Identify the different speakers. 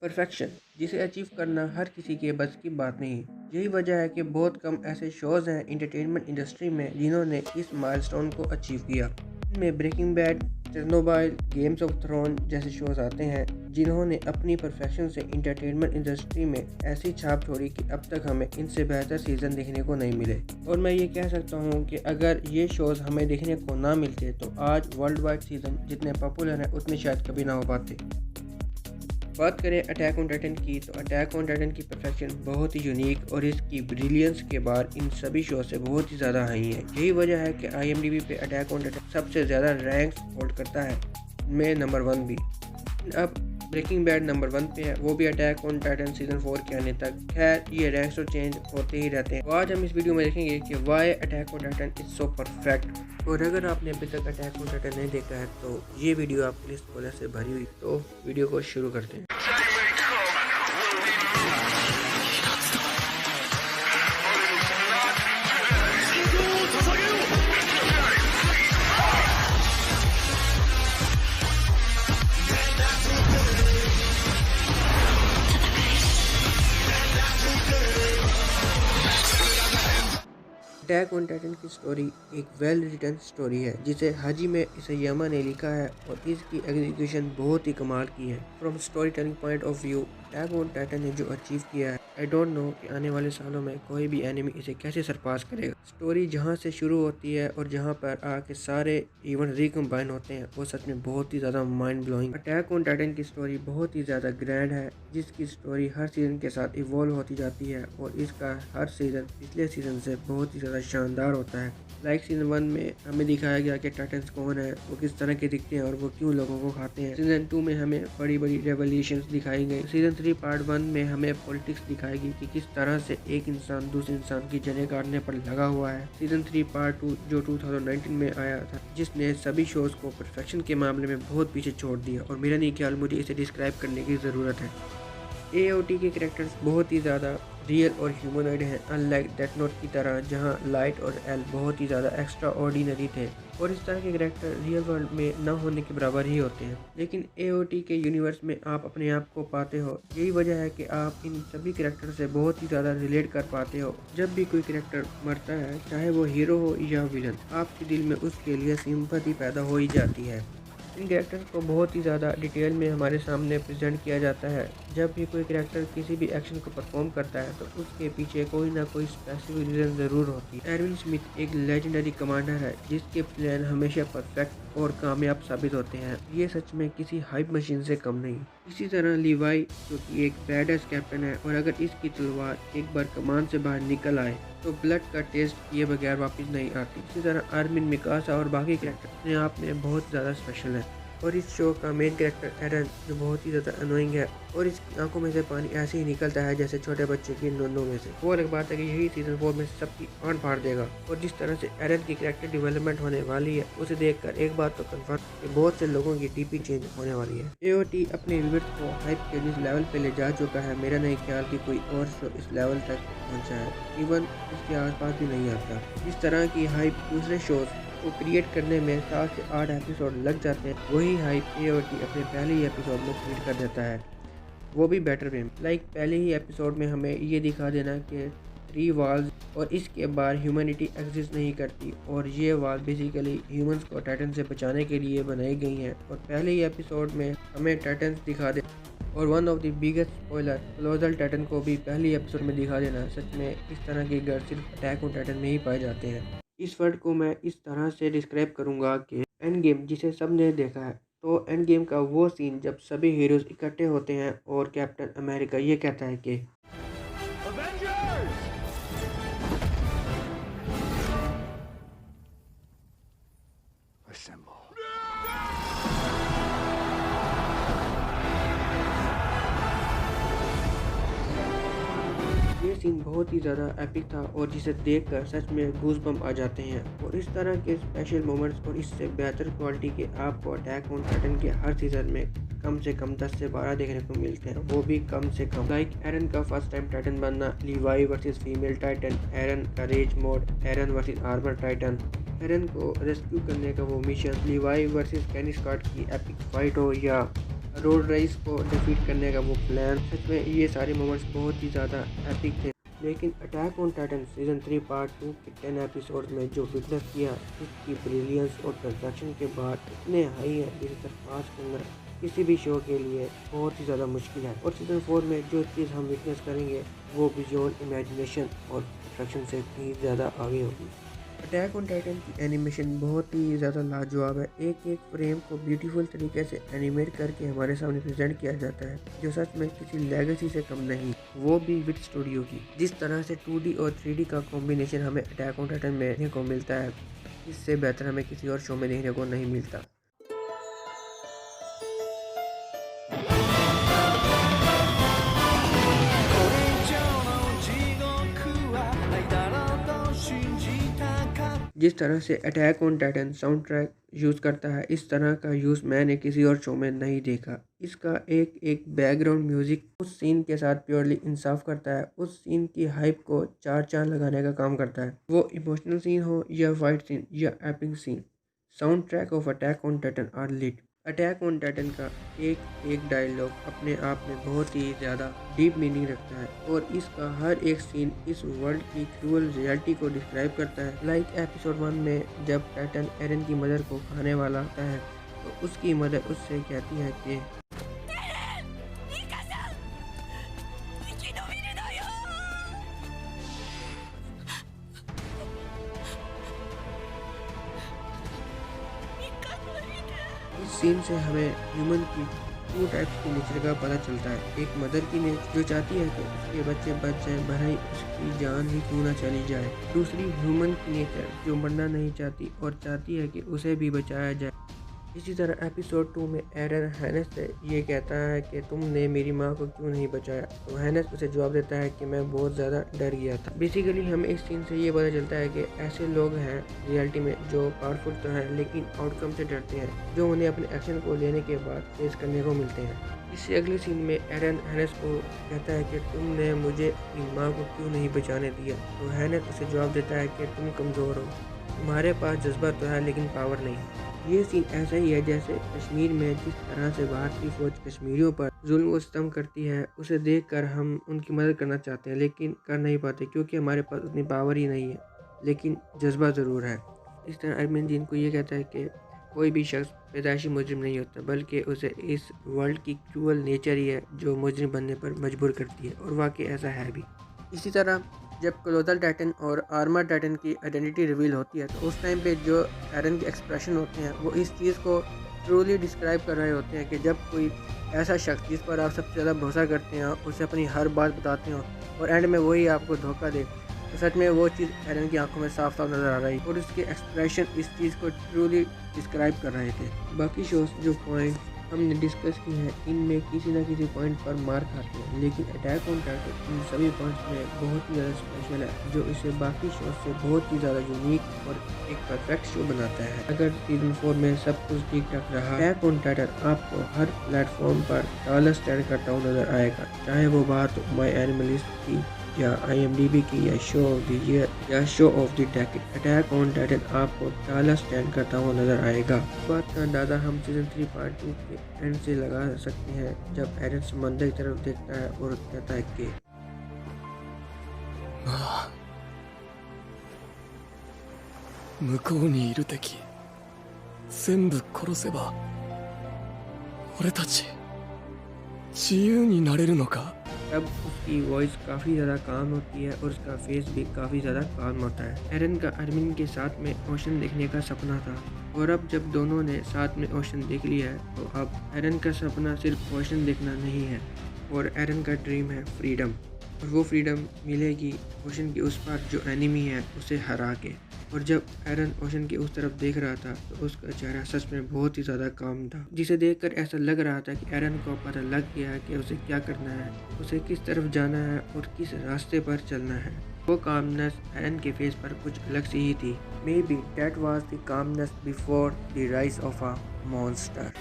Speaker 1: Perfection, जिसे achieve करना हर किसी के बस की बात नहीं। यही वजह है कि बहुत कम ऐसे शोज़ हैं इंटरटेनमेंट इंडस्ट्री में जिन्होंने इस माइलस्टोन को अचीव किया। इनमें breaking bad, Chernobyl, games of throne जैसे शोज़ आते हैं जिन्होंने अपनी परफेक्शन से इंटरटेनमेंट इंडस्ट्री में ऐसी छाप छोड़ी कि अब तक हमें इनसे बेहतर सीज़न देखने को नहीं मिले। और मैं ये कह सकता हूँ कि अगर ये शोज़ हमें देखने को ना मिलते तो आज वर्ल्ड वाइड सीज़न जितने पॉपुलर हैं उतने शायद कभी ना हो पाते। बात करें अटैक ऑन टाइटन की, तो अटैक ऑन टाइटन की परफेक्शन बहुत ही यूनिक और इसकी ब्रिलियंस के बार इन सभी शो से बहुत ही ज़्यादा हाई है। यही वजह है कि IMDb पे अटैक ऑन टाइटन सबसे ज़्यादा रैंक्स होल्ड करता है, में नंबर 1 भी। अब ब्रेकिंग बैड नंबर 1 पे है, वो भी अटैक ऑन टाइटन सीजन 4 के आने तक। खैर ये रैंक्स तो चेंज होते ही रहते हैं। तो आज हम इस वीडियो में देखेंगे कि why attack on Titan is so perfect. और अगर आपने अभी तक अटैक ऑन टाइटन नहीं देखा है तो ये वीडियो आपके लिए स्पॉइलर से भरी हुई। तो वीडियो को शुरू करते हैं। अटैक ऑन टाइटन की स्टोरी एक वेल रिटन स्टोरी है जिसे हाजिमे इसायामा ने लिखा है और इसकी एग्जीक्यूशन बहुत ही कमाल की है। From story telling point of view attack on Titan ने जो अचीव किया है, आई डोंट नो कि आने वाले सालों में कोई भी एनिमी इसे कैसे सरपास करेगा। स्टोरी जहां से शुरू होती है और जहां पर आके सारे इवेंट रिकम्बाइन होते हैं वो सच में बहुत ही ज़्यादा mind blowing. Attack on Titan की स्टोरी बहुत ही ज़्यादा ग्रैंड है जिसकी स्टोरी हर सीज़न के साथ इवॉल्व होती जाती है और इसका हर सीज़न पिछले सीज़न से बहुत ही ज़्यादा शानदार होता है। लाइक सीजन 1 में हमें दिखाया गया कि टाइटन्स कौन है, वो किस तरह के दिखते हैं और वो क्यों लोगों को खाते हैं। सीजन 2 में हमें बड़ी बड़ी रेवोल्यूशंस दिखाई गई। सीजन 3 पार्ट 1 में हमें पॉलिटिक्स दिखाएगी कि किस तरह से एक इंसान दूसरे इंसान की जनें काटने पर लगा हुआ है। सीजन 3 पार्ट 2 जो 2019 में आया था जिसने सभी शोज को परफेक्शन के मामले में बहुत पीछे छोड़ दिया और मेरा नहीं ख्याल मुझे इसे डिस्क्राइब करने की ज़रूरत है। AOT के कैरेक्टर्स बहुत ही ज़्यादा रियल और ह्यूमनॉइड हैं, अनलाइक डेथ नोट की तरह जहां लाइट और एल बहुत ही ज़्यादा एक्स्ट्रा ऑर्डिनरी थे और इस तरह के कैरेक्टर रियल वर्ल्ड में न होने के बराबर ही होते हैं। लेकिन AOT के यूनिवर्स में आप अपने आप को पाते हो। यही वजह है कि आप इन सभी कैरेक्टर से बहुत ही ज़्यादा रिलेट कर पाते हो। जब भी कोई कैरेक्टर मरता है, चाहे वो हीरो हो या विलन, आपके दिल में उसके लिए सिंपैथी पैदा हो ही जाती है। इन कैरेक्टर्स को बहुत ही ज़्यादा डिटेल में हमारे सामने प्रेजेंट किया जाता है। जब भी कोई कैरेक्टर किसी भी एक्शन को परफॉर्म करता है तो उसके पीछे कोई ना कोई स्पेसिफिक रीज़न ज़रूर होती है। एरविन स्मिथ एक लेजेंडरी कमांडर है जिसके प्लान हमेशा परफेक्ट और कामयाब साबित होते हैं। ये सच में किसी हाइप मशीन से कम नहीं। इसी तरह लीवाई जो कि एक बैडएस कैप्टन है और अगर इसकी तलवार एक बार कमान से बाहर निकल आए तो ब्लड का टेस्ट किए बगैर वापस नहीं आती। इसी तरह आर्मिन, मिकासा और बाकी कैरेक्टर अपने आप में बहुत ज़्यादा स्पेशल है। और इस शो का मेन कैरेक्टर एरन जो बहुत ही ज़्यादा अनोइंग है और इसकी आंखों में से पानी ऐसे ही निकलता है जैसे छोटे बच्चे की नोनों में से। वो अलग बात है कि यही सीजन 4 में सबकी आंट फाड़ देगा। और जिस तरह से एरन की कैरेक्टर डेवलपमेंट होने वाली है उसे देखकर एक बात तो कंफर्म कि बहुत से लोगों की DP चेंज होने वाली है। AOT अपने व्यूअर्स को हाइप के जिस लेवल पे ले जा चुका है, मेरा नहीं ख्याल कि कोई और शो इस लेवल तक पहुँचा है। इवन इसके आसपास भी नहीं आता। इस तरह की हाइप दूसरे शोज को क्रिएट करने में 7 से 8 एपिसोड लग जाते हैं, वही हाइप AOT अपने पहले ही एपिसोड में क्रिएट कर देता है, वो भी बेटर वे। लाइक पहले ही एपिसोड में हमें ये दिखा देना कि 3 वॉल्स और इसके बाहर ह्यूमैनिटी एग्जिस्ट नहीं करती और ये वॉल बेसिकली ह्यूमंस को टाइटन से बचाने के लिए बनाई गई हैं। और पहले ही एपिसोड में हमें टाइटन्स दिखा दे और one of the biggest spoiler colossal Titan को भी पहली एपिसोड में दिखा देना। सच में इस तरह के गढ़ सिर्फ अटैक ऑन टाइटन में ही पाए जाते हैं। इस वर्ड को मैं इस तरह से डिस्क्राइब करूंगा कि एंड गेम जिसे सबने देखा है, तो एंड गेम का वो सीन जब सभी हीरोज इकट्ठे होते हैं और कैप्टन अमेरिका ये कहता है कि ये सीन बहुत ही ज़्यादा एपिक था और जिसे देखकर सच में गूज बम्प आ जाते हैं। और इस तरह के स्पेशल मोमेंट्स और इससे बेहतर क्वालिटी के आपको अटैक ऑन टाइटन के हर सीजन में कम से कम 10 से 12 देखने को मिलते हैं, वो भी कम से कम। लाइक एरन का फर्स्ट टाइम टाइटन बनना, लीवाई वर्सेस फीमेल टाइटन, एरन का रेज मोड, एरन वर्सेस आर्मर टाइटन, एरन को रेस्क्यू करने का वो मिशन, लीवाई वर्सेस कैनी स्कॉट की एपिक फाइट हो, या रोड रेस को डिफीट करने का वो प्लान, सच में ये सारे मोमेंट्स बहुत ही ज़्यादा एपिक थे। लेकिन attack on Titan season 3 part 2 के 10 एपिसोड में जो विटनेस किया, इसकी ब्रिलियंस और कंस्ट्रक्शन के बाद इतने हाई है जिसे सरपास करना किसी भी शो के लिए बहुत ही ज़्यादा मुश्किल है। और सीजन 4 में जो चीज़ हम विटनेस करेंगे वो बियॉन्ड इमेजिनेशन और कंस्ट्रक्शन से कहीं ज़्यादा आगे होगी। अटैक ऑन टाइटन की एनिमेशन बहुत ही ज़्यादा लाजवाब है। एक एक फ्रेम को ब्यूटीफुल तरीके से एनिमेट करके हमारे सामने प्रेजेंट किया जाता है, जो सच में किसी लेगेसी से कम नहीं, वो भी विट स्टूडियो की। जिस तरह से 2D और 3D का कॉम्बिनेशन हमें अटैक ऑन टाइटन में देखने को मिलता है, इससे बेहतर हमें किसी और शो में देखने को नहीं मिलता। जिस तरह से attack on Titan sound track use करता है, इस तरह का यूज़ मैंने किसी और शो में नहीं देखा। इसका एक एक बैकग्राउंड म्यूजिक उस सीन के साथ प्योरली इंसाफ करता है, उस सीन की हाइप को चार चांद लगाने का काम करता है। वो इमोशनल सीन हो या फाइट सीन या epic scene, soundtrack of attack on Titan are lit. Attack on Titan का एक एक डायलॉग अपने आप में बहुत ही ज़्यादा डीप मीनिंग रखता है और इसका हर एक सीन इस वर्ल्ड की क्रूअल रियलिटी को डिस्क्राइब करता है। लाइक एपिसोड 1 में जब टाइटन एरन की मदर को खाने वाला होता है तो उसकी मदर उससे कहती है कि इस सीन से हमें ह्यूमन की 2 टाइप्स की नेचर का पता चलता है। एक मदर की नेचर जो चाहती है कि उसके बच्चे बच जाएं, भले ही उसकी जान ही क्यों ना चली जाए। दूसरी ह्यूमन की नेचर जो मरना नहीं चाहती और चाहती है कि उसे भी बचाया जाए। इसी तरह एपिसोड 2 में एरन हैनेस से ये कहता है कि तुमने मेरी माँ को क्यों नहीं बचाया, तो हैनेस उसे जवाब देता है कि मैं बहुत ज़्यादा डर गया था। बेसिकली हमें इस सीन से ये पता चलता है कि ऐसे लोग हैं रियलिटी में जो पावरफुल तो हैं लेकिन आउटकम से डरते हैं, जो उन्हें अपने एक्शन को लेने के बाद फेस करने को मिलते हैं। इससे अगले सीन में एरन हैनेस को कहता है कि तुमने मुझे अपनी माँ को क्यों नहीं बचाने दिया, तो हैनेस उसे जवाब देता है कि तुम कमज़ोर हो, तुम्हारे पास जज्बा तो है लेकिन पावर नहीं। ये सीन ऐसा ही है जैसे कश्मीर में जिस तरह से भारतीय फौज कश्मीरियों पर जुल्म व सितम करती है, उसे देखकर हम उनकी मदद करना चाहते हैं लेकिन कर नहीं पाते क्योंकि हमारे पास उतनी पावर ही नहीं है, लेकिन जज्बा ज़रूर है। इस तरह अरविंद जी को ये कहता है कि कोई भी शख्स पैदाइशी मुजरिम नहीं होता, बल्कि उसे इस वर्ल्ड की क्रूअल नेचर ही है जो मुजरिम बनने पर मजबूर करती है, और वाकई ऐसा है भी। इसी तरह जब कोलोसल टाइटन और आर्मर टाइटन की आइडेंटिटी रिवील होती है तो उस टाइम पे जो एरन के एक्सप्रेशन होते हैं वो इस चीज़ को ट्रूली डिस्क्राइब कर रहे होते हैं कि जब कोई ऐसा शख्स जिस पर आप सबसे ज़्यादा भरोसा करते हैं उसे अपनी हर बात बताते हो और एंड में वही आपको धोखा दे, तो सच में वो चीज़ एरन की आंखों में साफ साफ नज़र आ रही और उसके एक्सप्रेशन इस चीज़ को ट्रूली डिस्क्राइब कर रहे थे। बाकी शोज जो पॉइंट हमने डिस्कस की हैं इनमें किसी न किसी पॉइंट पर मार खाते हैं, लेकिन अटैक ऑन टाइटन इन सभी पॉइंट्स में बहुत ही ज़्यादा स्पेशल है, जो इसे बाकी शो से बहुत ही ज़्यादा यूनिक और एक परफेक्ट शो बनाता है। अगर सीजन 4 में सब कुछ ठीक ठाक रहा, अटैक ऑन टाइटन आपको हर प्लेटफॉर्म पर टॉलर स्टैंड करता हुआ नजर आएगा, चाहे वो बात माई एनिमलिस्ट की या IMDb की या शो ऑफ द ईयर या show off the decade. Attack on Titan आपको ताला स्टैंड करता हुआ नजर आएगा। बात का अंदाजा हम सीजन 3 पार्ट 2 के एंड से लगा सकते हैं, जब एरन समंदर की तरफ देखता है और कहता है कि
Speaker 2: 向こうにいる敵全部殺せば俺たち自由になれるのか。
Speaker 1: तब उसकी वॉइस काफ़ी ज़्यादा काम होती है और उसका फेस भी काफ़ी ज़्यादा काम होता है। एरन का अरविंद के साथ में ओशन देखने का सपना था और अब जब दोनों ने साथ में ओशन देख लिया है तो अब एरन का सपना सिर्फ ओशन देखना नहीं है और एरन का ड्रीम है फ्रीडम, और वो फ्रीडम मिलेगी ओशन के उस पार जो एनिमी है उसे हरा के। और जब एरन ओशन के उस तरफ देख रहा था तो उसका चेहरा सच में बहुत ही ज़्यादा काम था, जिसे देखकर ऐसा लग रहा था कि एरन को पता लग गया है कि उसे क्या करना है, उसे किस तरफ जाना है और किस रास्ते पर चलना है। वो कामनेस एरन के फेस पर कुछ अलग सी ही थी। May be that was the calmness before the rise of a monster.